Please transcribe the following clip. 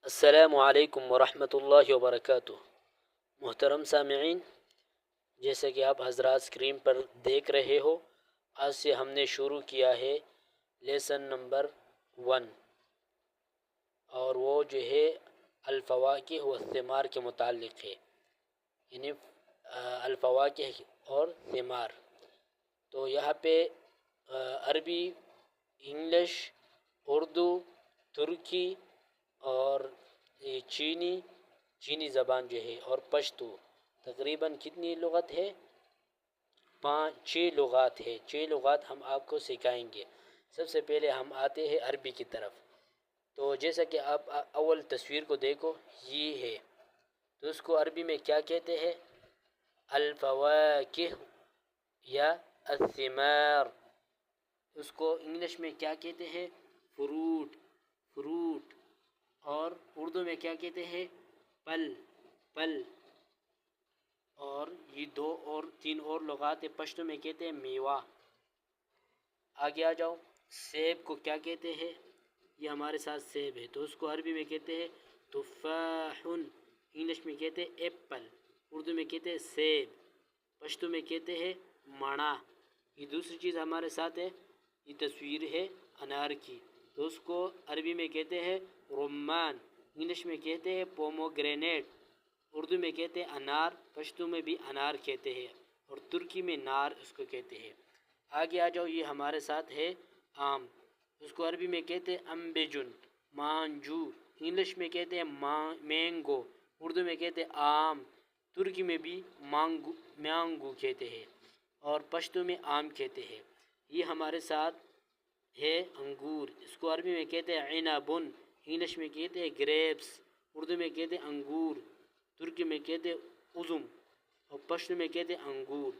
السلام علیکم ورحمۃ اللہ وبرکاتہ۔ محترم سامعین، جیسا کہ آپ حضرات اسکرین پر دیکھ رہے ہو، آج سے ہم نے شروع کیا ہے لیسن نمبر 1، اور وہ جو ہے الفواکہ والثمار کے متعلق ہے، یعنی الفواکہ اور ثمار۔ تو یہاں پہ عربی، انگلش، اردو، ترکی اور یہ چینی زبان جو ہے، اور پشتو، تقریباً کتنی لغت ہے؟ 6 لغات ہے۔ 6 لغات ہم آپ کو سکھائیں گے۔ سب سے پہلے ہم آتے ہیں عربی کی طرف۔ تو جیسا کہ آپ اول تصویر کو دیکھو، یہ ہے، تو اس کو عربی میں کیا کہتے ہیں؟ الفواکہ یا الثمار۔ اس کو انگلش میں کیا کہتے ہیں؟ فروٹ۔ اور اردو میں کیا کہتے ہیں؟ پل۔ اور یہ 2 اور 3 اور لغات ہیں۔ پشتو میں کہتے ہیں میوہ۔ آگے آ جاؤ، سیب کو کیا کہتے ہیں؟ یہ ہمارے ساتھ سیب ہے، تو اس کو عربی میں کہتے ہیں تفاح، انگلش میں کہتے ہیں ایپل، اردو میں کہتے ہیں سیب، پشتو میں کہتے ہیں مانا۔ یہ دوسری چیز ہمارے ساتھ ہے، یہ تصویر ہے انار کی، تو اس کو عربی میں کہتے ہیں رمان، انگلش میں کہتے ہیں پوموگرینیٹ، اردو میں کہتے ہیں انار، پشتو میں بھی انار کہتے ہیں، اور ترکی میں نار اس کو کہتے ہیں۔ آگے آ جاؤ، یہ ہمارے ساتھ ہے آم، اس کو عربی میں کہتے ہیں امبجن، مانجو، انگلش میں کہتے ہیں مینگو، اردو میں کہتے ہیں آم، ترکی میں بھی مانگو کہتے ہیں، اور پشتو میں آم کہتے ہیں۔ یہ ہمارے ساتھ ہے انگور، اس کو عربی میں کہتے ہیں عنبن، انگلش میں کہتے ہیں گریپس، اردو میں کہتے ہیں انگور، ترکی میں کہتے ہیں ازم، اور پشتو میں کہتے ہیں انگور۔